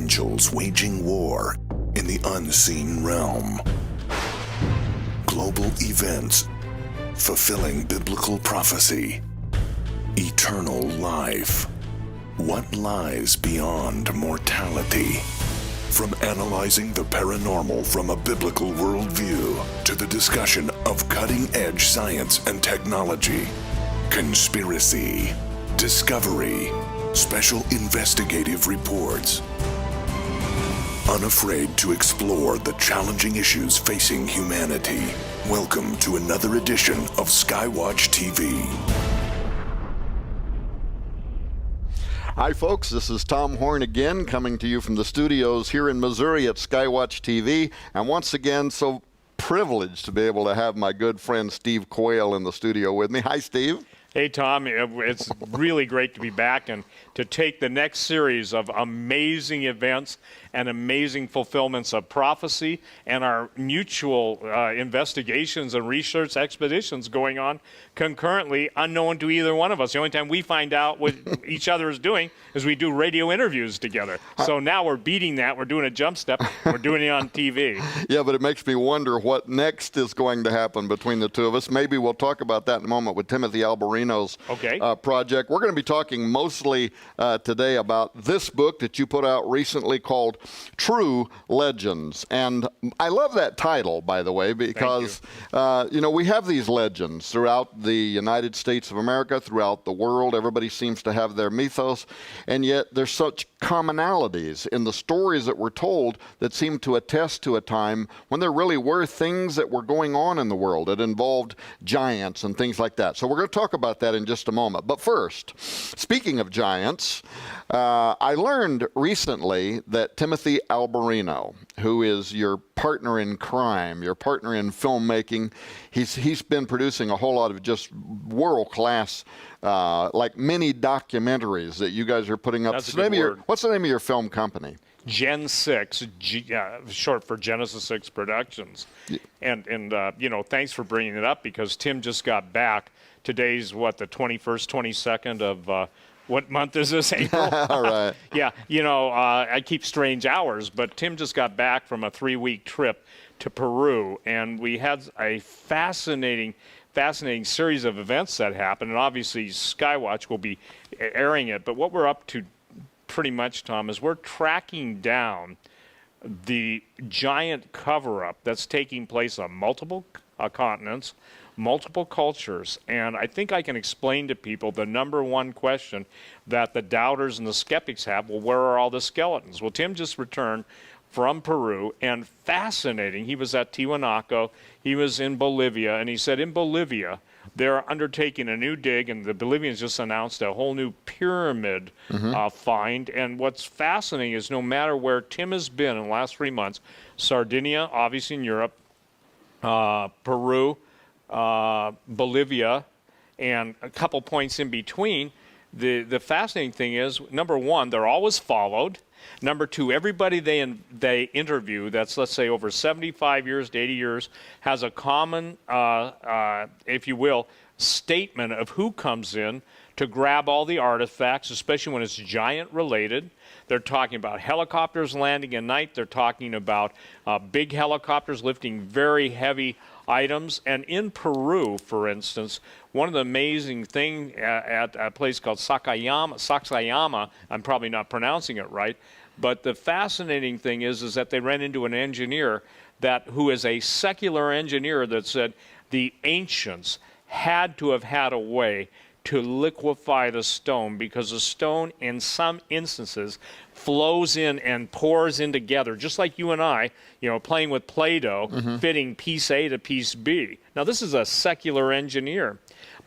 potentials waging war in the unseen realm. Global events fulfilling biblical prophecy. Eternal life. What lies beyond mortality? From analyzing the paranormal from a biblical worldview to the discussion of cutting-edge science and technology, conspiracy, discovery, special investigative reports. Unafraid to explore the challenging issues facing humanity. Welcome to another edition of Skywatch TV. Hi folks, this is Tom Horn again, coming to you from the studios here in Missouri at Skywatch TV. And once again, so privileged to be able to have my good friend Steve Quayle in the studio with me. Hi, Steve. Hey, Tom. It's really great to be back and to take the next series of amazing events and amazing fulfillments of prophecy and our mutual investigations and research expeditions going on concurrently, unknown to either one of us. The only time we find out what each other is doing is we do radio interviews together. So now we're beating that. We're doing a jump step. We're doing it on TV. Yeah, but it makes me wonder what next is going to happen between the two of us. Maybe we'll talk about that in a moment with Timothy Alberino's project. We're going to be talking mostly today about this book that you put out recently called True Legends. And I love that title, by the way, because we have these legends throughout the United States of America, throughout the world. Everybody seems to have their mythos, and yet there's such commonalities in the stories that were told that seem to attest to a time when there really were things that were going on in the world that involved giants and things like that. So we're going to talk about that in just a moment. But first, speaking of giants, I learned recently that Timothy Alberino, who is your partner in crime, your partner in filmmaking, he's been producing a whole lot of just world-class like mini documentaries that you guys are putting up. That's a good word. What's the name of your film company? Gen 6, short for Genesis 6 Productions. Yeah. And thanks for bringing it up, because Tim just got back. Today's, the 21st, 22nd of, what month is this? April? All right. Yeah, I keep strange hours, but Tim just got back from a 3-week trip to Peru, and we had a fascinating series of events that happened, and obviously Skywatch will be airing it. But what we're up to pretty much, Tom, is we're tracking down the giant cover-up that's taking place on multiple continents, multiple cultures. And I think I can explain to people the number one question that the doubters and the skeptics have. Well, where are all the skeletons? Well, Tim just returned from Peru, and fascinating. He was at Tiwanaku. He was in Bolivia, and he said in Bolivia, they're undertaking a new dig, and the Bolivians just announced a whole new pyramid find. And what's fascinating is no matter where Tim has been in the last 3 months, Sardinia, obviously in Europe, Peru, Bolivia, and a couple points in between, the fascinating thing is, number one, they're always followed. Number two, everybody they interview, that's, let's say, over 75 years to 80 years, has a common, if you will, statement of who comes in to grab all the artifacts, especially when it's giant-related. They're talking about helicopters landing at night. They're talking about big helicopters lifting very heavy items. And in Peru, for instance, one of the amazing things at a place called Sacsayama, I'm probably not pronouncing it right, but the fascinating thing is that they ran into an engineer who is a secular engineer that said the ancients had to have had a way to liquefy the stone, because the stone in some instances flows in and pours in together, just like you and I, playing with Play-Doh, fitting piece A to piece B. Now, this is a secular engineer.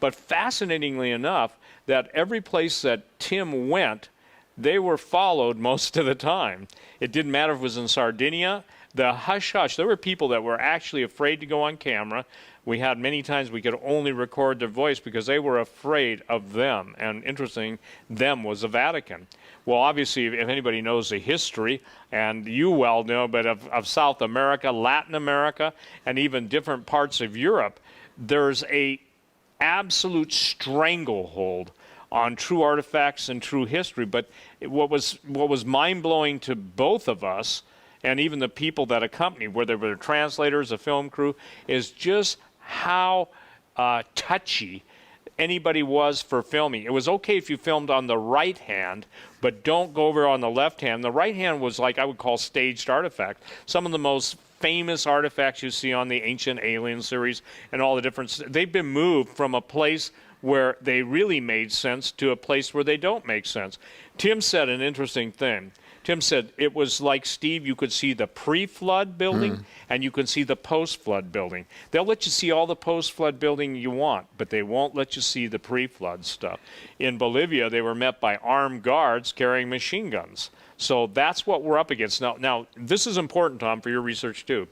But fascinatingly enough, that every place that Tim went, they were followed most of the time. It didn't matter if it was in Sardinia. The hush-hush, there were people that were actually afraid to go on camera. We had many times we could only record their voice because they were afraid of them. And interesting, them was the Vatican. Well, obviously, if anybody knows the history, and you well know, but of South America, Latin America, and even different parts of Europe, there's a absolute stranglehold on true artifacts and true history. But what was mind-blowing to both of us, and even the people that accompanied, whether they were translators, a film crew, is just how touchy anybody was for filming. It was okay if you filmed on the right hand, but don't go over on the left hand. The right hand was like I would call staged artifact. Some of the most famous artifacts you see on the Ancient Alien series and all the different, they've been moved from a place where they really made sense to a place where they don't make sense. Tim said an interesting thing. Tim said it was like, Steve, you could see the pre-flood building and you can see the post-flood building. They'll let you see all the post-flood building you want, but they won't let you see the pre-flood stuff. In Bolivia, they were met by armed guards carrying machine guns. So that's what we're up against. Now, this is important, Tom, for your research too.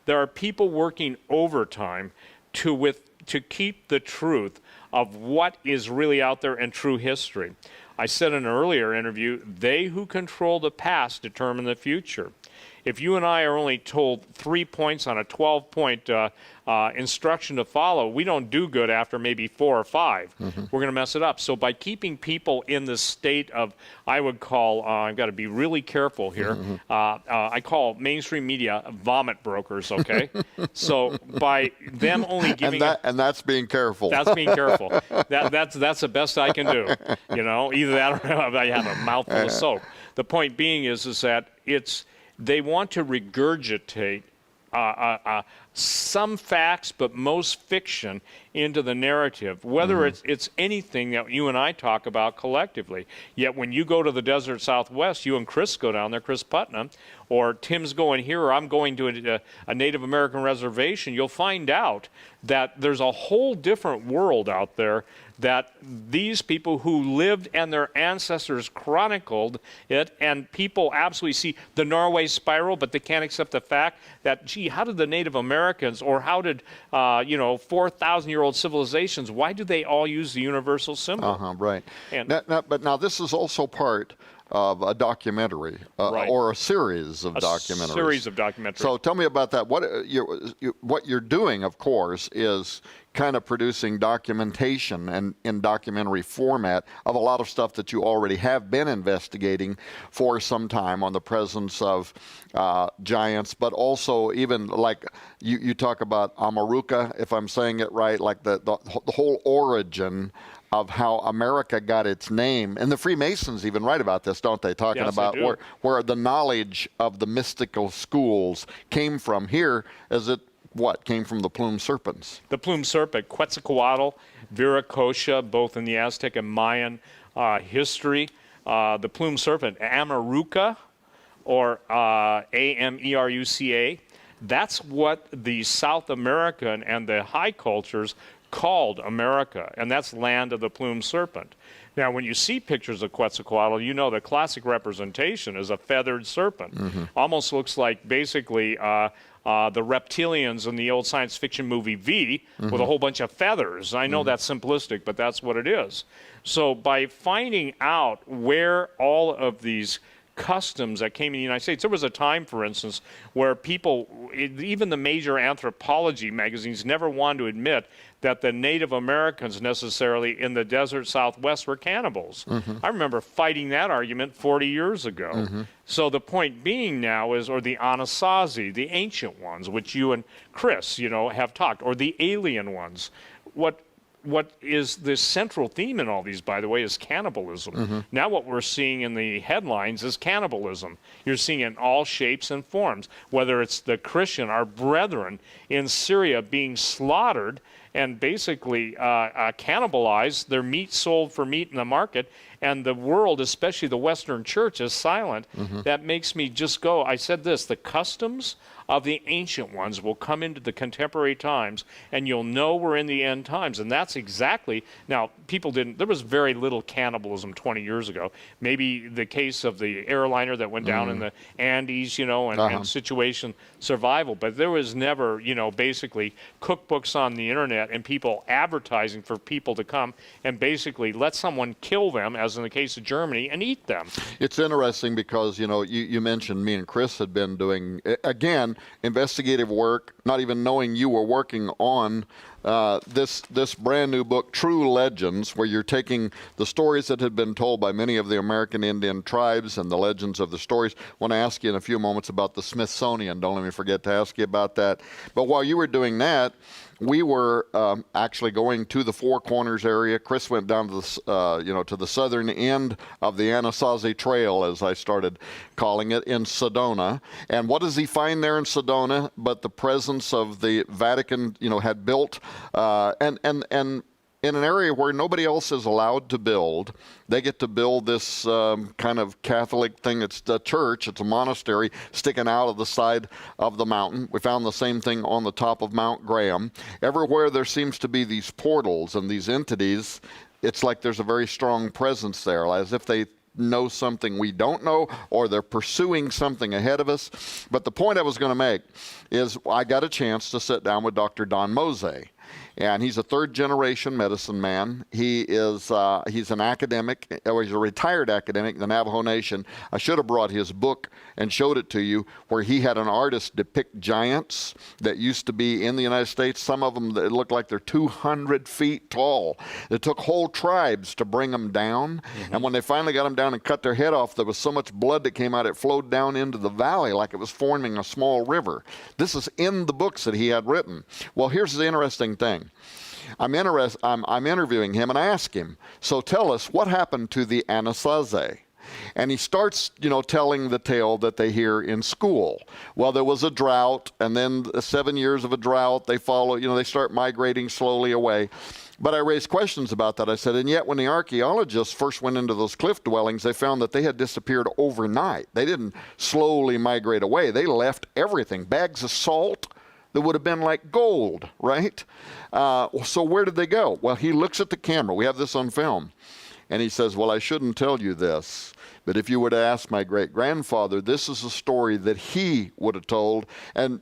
There are people working overtime to keep the truth of what is really out there in true history. I said in an earlier interview, they who control the past determine the future. If you and I are only told 3 points on a 12-point instruction to follow, we don't do good after maybe 4 or 5. We're going to mess it up. So by keeping people in this state of, I would call, I've got to be really careful here, I call mainstream media vomit brokers, okay? So by them only giving... And that's being careful. That's being careful. That's the best I can do. You know, either that or I have a mouthful of soap. The point being is that they want to regurgitate some facts, but most fiction, into the narrative, whether it's anything that you and I talk about collectively. Yet when you go to the desert Southwest, you and Cris go down there, Cris Putnam, or Tim's going here, or I'm going to a Native American reservation, you'll find out that there's a whole different world out there that these people who lived and their ancestors chronicled it, and people absolutely see the Norway spiral, but they can't accept the fact that, gee, how did the Native Americans, or how did 4,000-year-old civilizations, why do they all use the universal symbol? Right. And but now this is also part of a documentary or a series of documentaries. Series of documentaries. So tell me about that. What you're doing, of course, is kind of producing documentation and in documentary format of a lot of stuff that you already have been investigating for some time on the presence of giants, but also even like you talk about Amaruca, if I'm saying it right, like the whole origin of how America got its name. And the Freemasons even write about this, don't they? Talking about where the knowledge of the mystical schools came from. Here, came from the plumed serpents? The plumed serpent, Quetzalcoatl, Viracocha, both in the Aztec and Mayan history. The plumed serpent, Amaruca, or Ameruca. That's what the South American and the high cultures called America, and that's land of the plumed serpent. Now, when you see pictures of Quetzalcoatl, you know the classic representation is a feathered serpent. Almost looks like basically the reptilians in the old science fiction movie V with a whole bunch of feathers. I know that's simplistic, but that's what it is. So by finding out where all of these customs that came in the United States. There was a time, for instance, where people, even the major anthropology magazines, never wanted to admit that the Native Americans necessarily in the desert Southwest were cannibals. I remember fighting that argument 40 years ago. So the point being now is, or the Anasazi, the ancient ones, which you and Cris, have talked, or the alien ones. What is the central theme in all these, by the way, is cannibalism. Now what we're seeing in the headlines is cannibalism. You're seeing it in all shapes and forms, whether it's the Christian, our brethren in Syria being slaughtered and basically cannibalized, their meat sold for meat in the market, and the world, especially the Western church, is silent. That makes me just go, I said this, the customs of the ancient ones will come into the contemporary times, and you'll know we're in the end times. And that's exactly, now, there was very little cannibalism 20 years ago. Maybe the case of the airliner that went down in the Andes, and situation survival. But there was never, basically cookbooks on the internet and people advertising for people to come and basically let someone kill them, as in the case of Germany, and eat them. It's interesting because, you mentioned me and Cris had been doing, again, investigative work, not even knowing you were working on this brand new book, True Legends, where you're taking the stories that had been told by many of the American Indian tribes and the legends of the stories. I want to ask you in a few moments about the Smithsonian. Don't let me forget to ask you about that. But while you were doing that, we were actually going to the Four Corners area. Cris went down to the, to the southern end of the Anasazi Trail, as I started calling it, in Sedona. And what does he find there in Sedona but the presence of the Vatican, had built, and in an area where nobody else is allowed to build. They get to build this kind of Catholic thing. It's a church. It's a monastery sticking out of the side of the mountain. We found the same thing on the top of Mount Graham. Everywhere there seems to be these portals and these entities, it's like there's a very strong presence there, as if they know something we don't know, or they're pursuing something ahead of us. But the point I was going to make is I got a chance to sit down with Dr. Don Mose. And he's a third-generation medicine man. He is he's an academic, or he's a retired academic in the Navajo Nation. I should have brought his book and showed it to you, where he had an artist depict giants that used to be in the United States. Some of them that look like they're 200 feet tall. It took whole tribes to bring them down. And when they finally got them down and cut their head off, there was so much blood that came out, it flowed down into the valley like it was forming a small river. This is in the books that he had written. Well, here's the interesting thing. I'm interviewing him, and I ask him, so tell us, what happened to the Anasazi? And he starts, telling the tale that they hear in school. Well, there was a drought, and then 7 years of a drought, they follow, they start migrating slowly away. But I raised questions about that. I said, and yet when the archaeologists first went into those cliff dwellings, they found that they had disappeared overnight. They didn't slowly migrate away. They left everything, bags of salt that would have been like gold, right? So where did they go? Well, he looks at the camera. We have this on film. And he says, well, I shouldn't tell you this, but if you were to ask my great-grandfather, this is a story that he would have told. And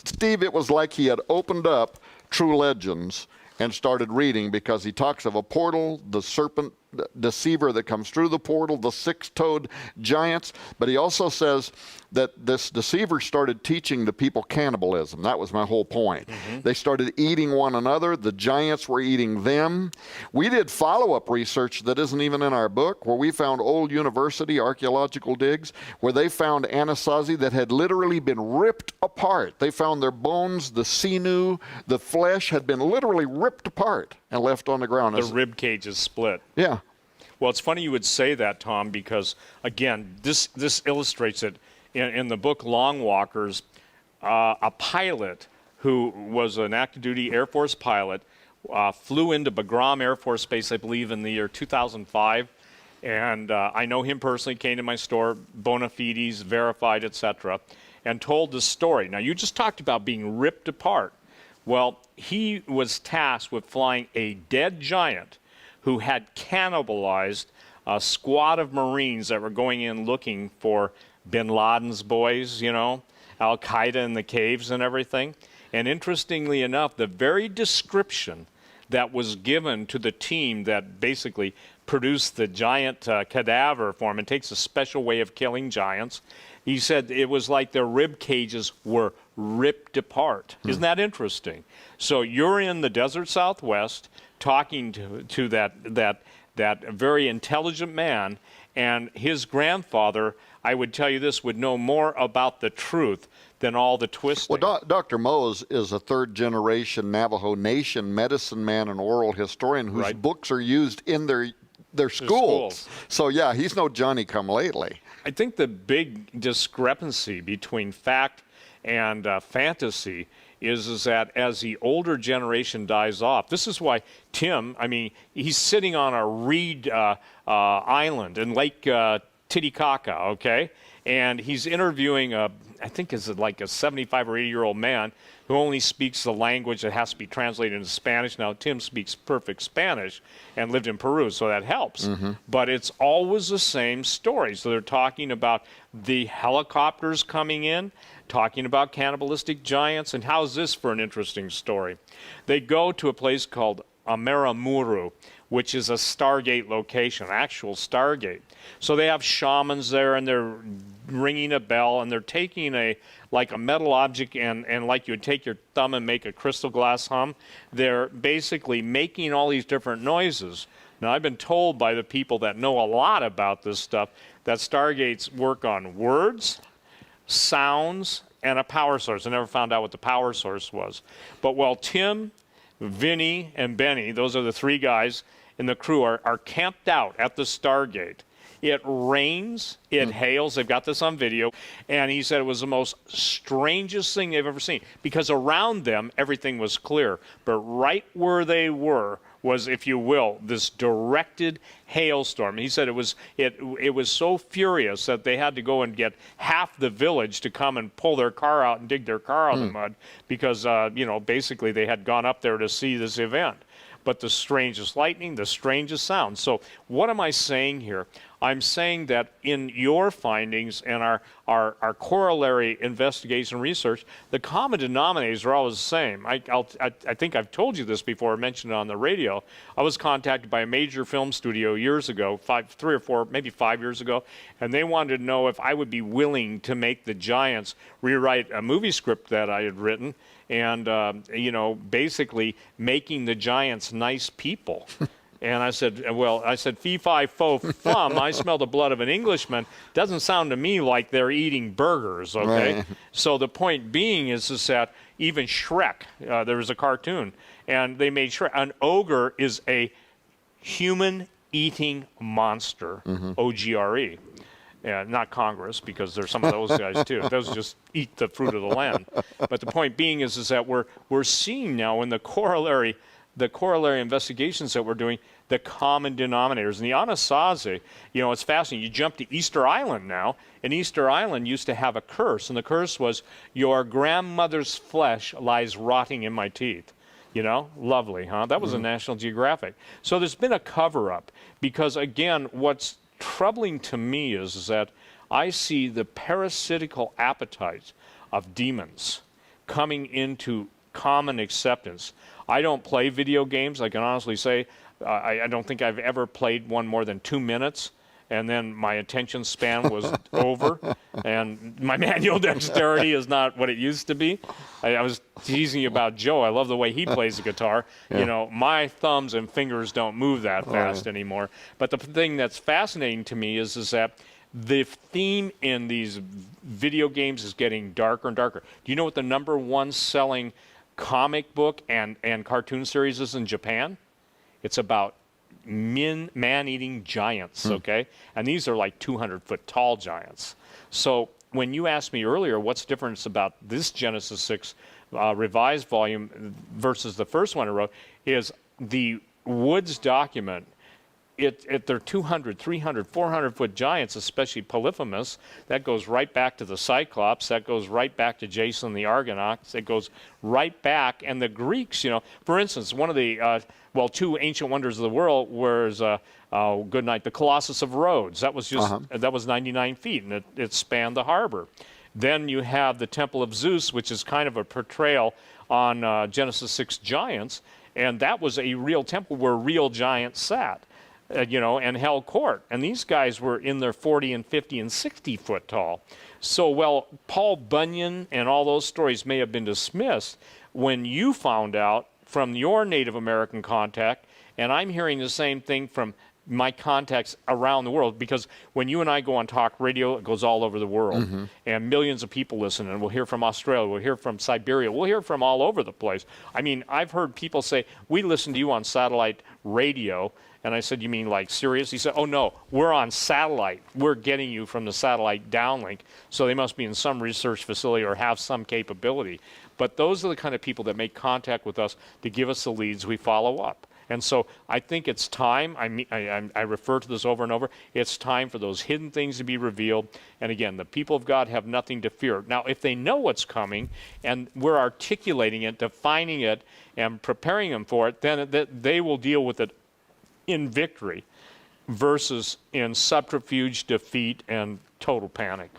Steve, it was like he had opened up True Legends and started reading, because he talks of a portal, the serpent deceiver that comes through the portal, the six-toed giants. But he also says that this deceiver started teaching the people cannibalism. That was my whole point. They started eating one another. The giants were eating them. We did follow-up research that isn't even in our book, where we found old university archaeological digs where they found Anasazi that had literally been ripped apart. They found their bones, the sinew, the flesh had been literally ripped apart and left on the ground. The rib cage is split. Yeah. Well, it's funny you would say that, Tom, because, again, this illustrates it. In the book Long Walkers, a pilot who was an active duty Air Force pilot flew into Bagram Air Force Base, I believe, in the year 2005. And I know him personally, came to my store, bona fides, verified, etc., and told the story. Now, you just talked about being ripped apart. Well, he was tasked with flying a dead giant who had cannibalized a squad of Marines that were going in looking for bin Laden's boys, Al-Qaeda in the caves and everything. And interestingly enough, the very description that was given to the team that basically produced the giant cadaver for him, and takes a special way of killing giants, he said it was like their rib cages were ripped apart. Isn't that interesting? So you're in the desert Southwest talking to that very intelligent man, and his grandfather, I would tell you this, would know more about the truth than all the twisting. Well, Dr. Mose is a third-generation Navajo Nation medicine man and oral historian whose books are used in their schools. So, yeah, he's no Johnny-come-lately. I think the big discrepancy between fact and fantasy is that as the older generation dies off, this is why Tim, he's sitting on a reed island in Lake Titicaca, okay? And he's interviewing I think it's like a 75 or 80-year-old man who only speaks the language that has to be translated into Spanish. Now, Tim speaks perfect Spanish and lived in Peru, so that helps. But it's always the same story. So they're talking about the helicopters coming in, talking about cannibalistic giants, and how's this for an interesting story? They go to a place called Amaramuru, which is a Stargate location, actual Stargate. So they have shamans there, and they're ringing a bell, and they're taking like a metal object, and like you would take your thumb and make a crystal glass hum, they're basically making all these different noises. Now, I've been told by the people that know a lot about this stuff that Stargates work on words, sounds, and a power source. I never found out what the power source was. But while Tim, Vinny, and Benny, those are the three guys in the crew, are camped out at the Stargate, it rains, it hails. They've got this on video. And he said it was the most strangest thing they've ever seen, because around them, everything was clear. But right where they were was, if you will, this directed hailstorm. He said it was so furious that they had to go and get half the village to come and pull their car out and dig their car out of the mud, because basically they had gone up there to see this event. But the strangest lightning, the strangest sound. So what am I saying here? I'm saying that in your findings and our corollary investigation research, the common denominators are always the same. I think I've told you this before, I mentioned it on the radio. I was contacted by a major film studio years ago, 3 or 4, maybe 5 years ago, and they wanted to know if I would be willing to make the Giants rewrite a movie script that I had written, and basically making the Giants nice people. And I said, fee, fi, fo, fum, I smell the blood of an Englishman. Doesn't sound to me like they're eating burgers, okay? Right. So the point being is that even Shrek, there was a cartoon, and they made Shrek. An ogre is a human-eating monster, O-G-R-E. Yeah, not Congress, because there's some of those guys too. Those just eat the fruit of the land. But the point being is that we're seeing now in the corollary investigations that we're doing, the common denominators. And the Anasazi, it's fascinating. You jump to Easter Island now, and Easter Island used to have a curse, and the curse was, your grandmother's flesh lies rotting in my teeth. Lovely, huh? That was a National Geographic. So there's been a cover-up, because again, what's troubling to me is that I see the parasitical appetite of demons coming into common acceptance. I don't play video games. I can honestly say I don't think I've ever played one more than 2 minutes, and then my attention span was over, and my manual dexterity is not what it used to be. I was teasing you about Joe. I love the way he plays the guitar. Yeah. My thumbs and fingers don't move that fast anymore. But the thing that's fascinating to me is that the theme in these video games is getting darker and darker. Do you know what the #1 selling comic book and cartoon series is in Japan? It's about man-eating giants, okay? And these are like 200-foot tall giants. So when you asked me earlier what's the difference about this Genesis 6 revised volume versus the first one I wrote, is the Woods document. They're 200, 300, 400-foot giants, especially Polyphemus. That goes right back to the Cyclops. That goes right back to Jason the Argonauts. It goes right back. And the Greeks, for instance, one of the, two ancient wonders of the world was, good night, the Colossus of Rhodes. That was that was 99 feet, and it spanned the harbor. Then you have the Temple of Zeus, which is kind of a portrayal on Genesis 6 giants, and that was a real temple where real giants sat. And held court. And these guys were in their 40 and 50 and 60 foot tall. So, Paul Bunyan and all those stories may have been dismissed when you found out from your Native American contact, and I'm hearing the same thing from my contacts around the world, because when you and I go on talk radio, it goes all over the world, and millions of people listen, and we'll hear from Australia, we'll hear from Siberia, we'll hear from all over the place. I mean, I've heard people say, we listen to you on satellite radio. And I said, you mean like Sirius? He said, oh, no, we're on satellite. We're getting you from the satellite downlink. So they must be in some research facility or have some capability. But those are the kind of people that make contact with us to give us the leads we follow up. And so I think it's time, I refer to this over and over, it's time for those hidden things to be revealed. And again, the people of God have nothing to fear. Now, if they know what's coming and we're articulating it, defining it, and preparing them for it, then they will deal with it in victory. versus in subterfuge, defeat, and total panic.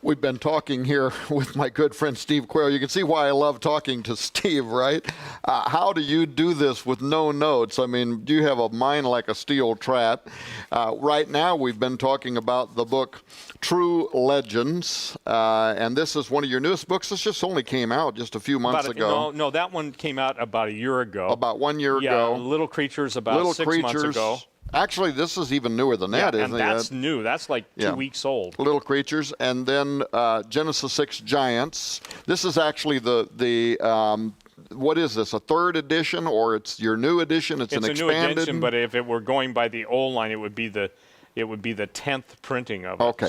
We've been talking here with my good friend Steve Quayle. You can see why I love talking to Steve, right? How do you do this with no notes? I mean, you have a mind like a steel trap. Right now, we've been talking about the book True Legends, and this is one of your newest books. This just only came out just a few months ago. No, that one came out about a year ago. About 1 year ago. Little Creatures about 6 months ago. Actually, this is even newer than that, isn't it? Yeah, and that's new. That's like 2 weeks old. Little Creatures, and then Genesis 6 Giants. This is actually the what is this, a third edition, or it's your new edition? It's an expanded? It's a new edition, but if it were going by the old line, it would be the 10th printing of it. Okay.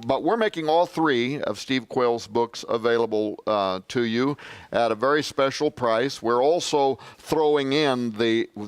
But we're making all three of Steve Quayle's books available to you at a very special price. We're also throwing in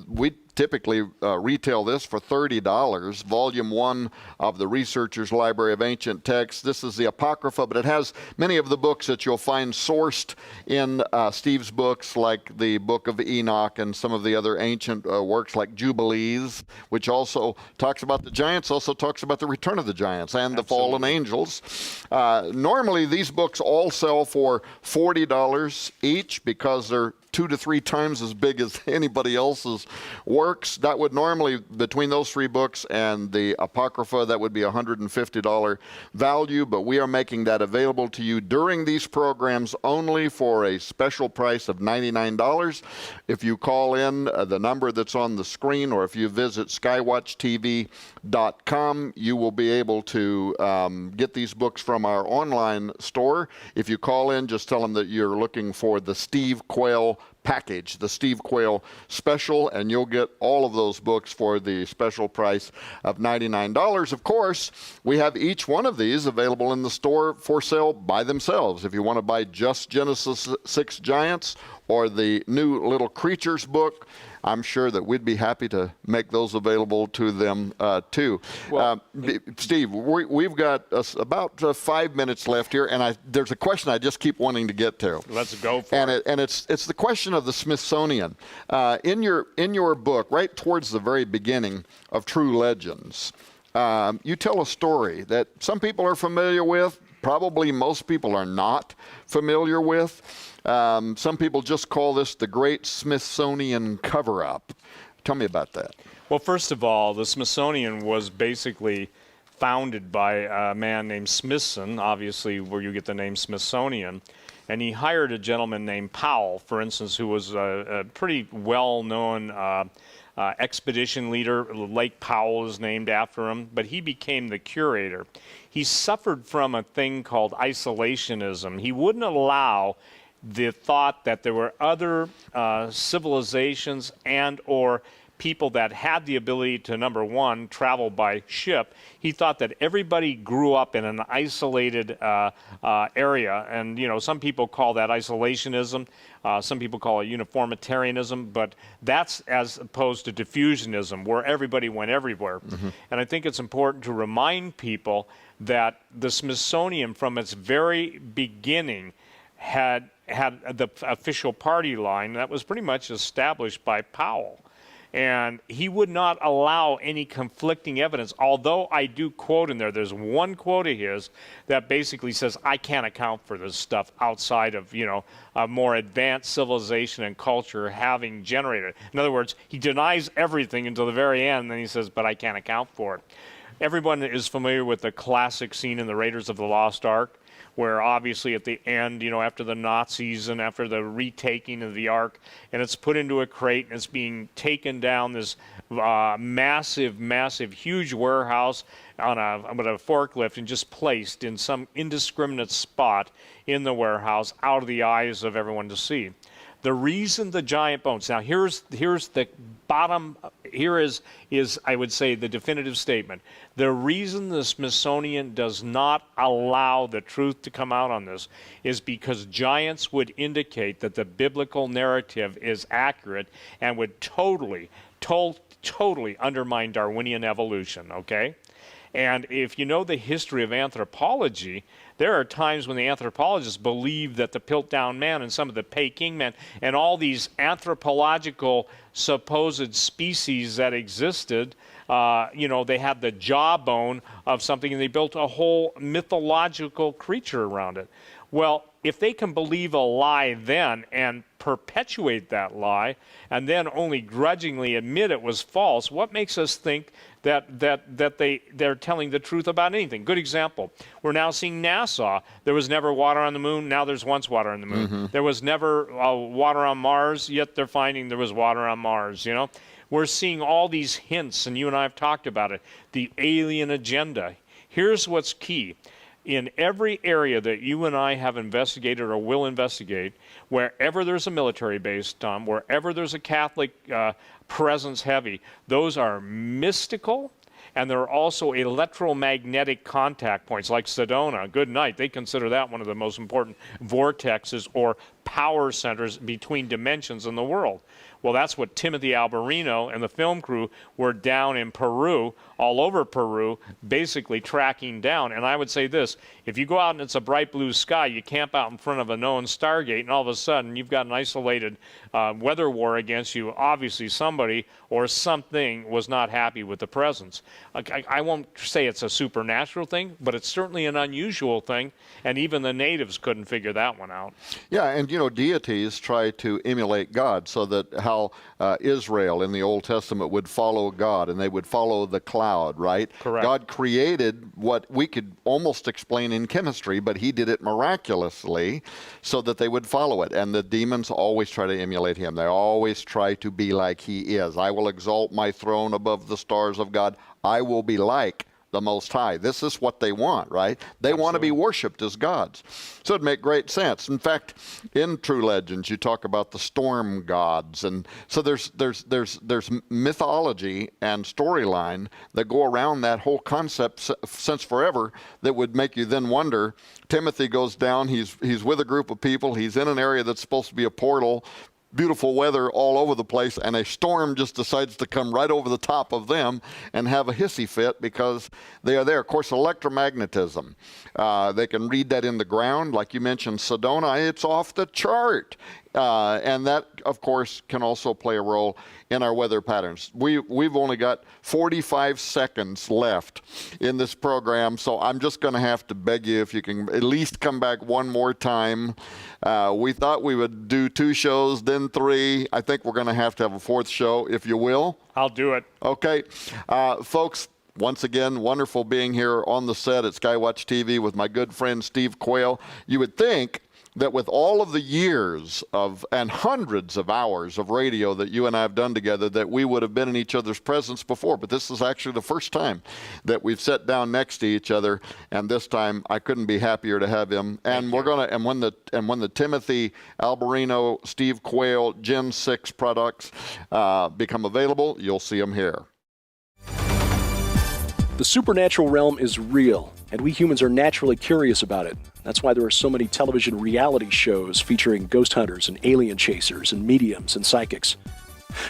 we typically retail this for $30, Volume 1 of the Researcher's Library of Ancient Texts. This is the Apocrypha, but it has many of the books that you'll find sourced in Steve's books, like the Book of Enoch and some of the other ancient works like Jubilees, which also talks about the giants, also talks about the return of the giants and the fallen angels. Normally, these books all sell for $40 each because they're 2 to 3 times as big as anybody else's works. That would normally, between those 3 books and the Apocrypha, that would be $150 value, but we are making that available to you during these programs only for a special price of $99. If you call in the number that's on the screen, or if you visit skywatchtv.com, you will be able to get these books from our online store. If you call in, just tell them that you're looking for the Steve Quayle package, the Steve Quayle special, and you'll get all of those books for the special price of $99. Of course, we have each one of these available in the store for sale by themselves. If you want to buy just Genesis 6 Giants or the new Little Creatures book, I'm sure that we'd be happy to make those available to them too. Well, Steve, we've got about 5 minutes left here, and there's a question I just keep wanting to get to. Let's go for it. And it's the question of the Smithsonian. In your book, right towards the very beginning of True Legends, you tell a story that some people are familiar with, probably most people are not familiar with. Some people just call this the Great Smithsonian Cover-Up. Tell me about that. Well, first of all, the Smithsonian was basically founded by a man named Smithson, obviously where you get the name Smithsonian, and he hired a gentleman named Powell, for instance, who was a pretty well-known expedition leader. Lake Powell is named after him, but he became the curator. He suffered from a thing called isolationism. He wouldn't allow the thought that there were other civilizations and or people that had the ability to, number one, travel by ship. He thought that everybody grew up in an isolated area, and some people call that isolationism. Some people call it uniformitarianism, but that's as opposed to diffusionism, where everybody went everywhere. Mm-hmm. And I think it's important to remind people that the Smithsonian, from its very beginning, had the official party line that was pretty much established by Powell. And he would not allow any conflicting evidence, although I do quote in there, there's one quote of his that basically says, I can't account for this stuff outside of, a more advanced civilization and culture having generated it. In other words, he denies everything until the very end, and then he says, but I can't account for it. Everyone is familiar with the classic scene in the Raiders of the Lost Ark, where obviously at the end, after the Nazis and after the retaking of the Ark, and it's put into a crate and it's being taken down this massive, huge warehouse on a forklift and just placed in some indiscriminate spot in the warehouse out of the eyes of everyone to see. The reason the giant bones, now here's the bottom, here is I would say the definitive statement. The reason the Smithsonian does not allow the truth to come out on this is because giants would indicate that the biblical narrative is accurate and would totally undermine Darwinian evolution, okay? And if you know the history of anthropology, There are times when the anthropologists believe that the Piltdown Man and some of the Peking men and all these anthropological supposed species that existed, they had the jawbone of something, and they built a whole mythological creature around it. Well, if they can believe a lie then and perpetuate that lie and then only grudgingly admit it was false, what makes us think that they're telling the truth about anything? Good example. We're now seeing NASA. There was never water on the moon. Now there's once water on the moon. Mm-hmm. There was never water on Mars, yet they're finding there was water on Mars, We're seeing all these hints, and you and I have talked about it, the alien agenda. Here's what's key. In every area that you and I have investigated or will investigate, wherever there's a military base, Tom, wherever there's a Catholic presence heavy, those are mystical, and there are also electromagnetic contact points like Sedona. Good night. They consider that one of the most important vortexes or power centers between dimensions in the world. Well, that's what Timothy Alberino and the film crew were down in Peru, all over Peru, basically tracking down. And I would say this, if you go out and it's a bright blue sky, you camp out in front of a known Stargate, and all of a sudden you've got an isolated weather war against you. Obviously somebody or something was not happy with the presence. I won't say it's a supernatural thing, but it's certainly an unusual thing, and even the natives couldn't figure that one out. Yeah, and deities try to emulate God, so that how Israel in the Old Testament would follow God, and they would follow the cloud, right? Correct. God created what we could almost explain in chemistry, but he did it miraculously so that they would follow it. And the demons always try to emulate him. They always try to be like he is. I will exalt my throne above the stars of God. I will be like the Most High. This is what they want, right? They Absolutely. Want to be worshipped as gods. So it'd make great sense. In fact, in True Legends, you talk about the storm gods, and so there's mythology and storyline that go around that whole concept since forever that would make you then wonder. Timothy goes down. He's with a group of people. He's in an area that's supposed to be a portal. Beautiful weather all over the place, and a storm just decides to come right over the top of them and have a hissy fit because they are there. Of course, electromagnetism. They can read that in the ground. Like you mentioned, Sedona, it's off the chart. And that, of course, can also play a role in our weather patterns. We've only got 45 seconds left in this program, so I'm just going to have to beg you if you can at least come back one more time. We thought we would do 2 shows, then 3. I think we're going to have a 4th show, if you will. I'll do it. Okay. Folks, once again, wonderful being here on the set at Skywatch TV with my good friend Steve Quayle. You would think that with all of the years of and hundreds of hours of radio that you and I have done together, that we would have been in each other's presence before. But this is actually the first time that we've sat down next to each other, and this time I couldn't be happier to have him. And we're gonna when the Timothy Alberino, Steve Quayle Gen 6 products become available, you'll see them here. The supernatural realm is real, and we humans are naturally curious about it. That's why there are so many television reality shows featuring ghost hunters and alien chasers and mediums and psychics.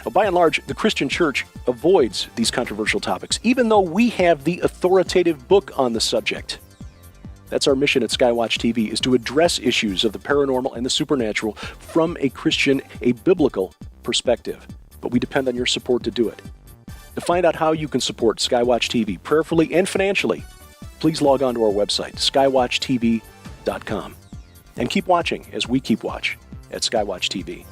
Well, by and large, the Christian church avoids these controversial topics, even though we have the authoritative book on the subject. That's our mission at Skywatch TV, is to address issues of the paranormal and the supernatural from a Christian, a biblical perspective. But we depend on your support to do it. To find out how you can support Skywatch TV prayerfully and financially, please log on to our website, skywatchtv.com. And keep watching as we keep watch at Skywatch TV.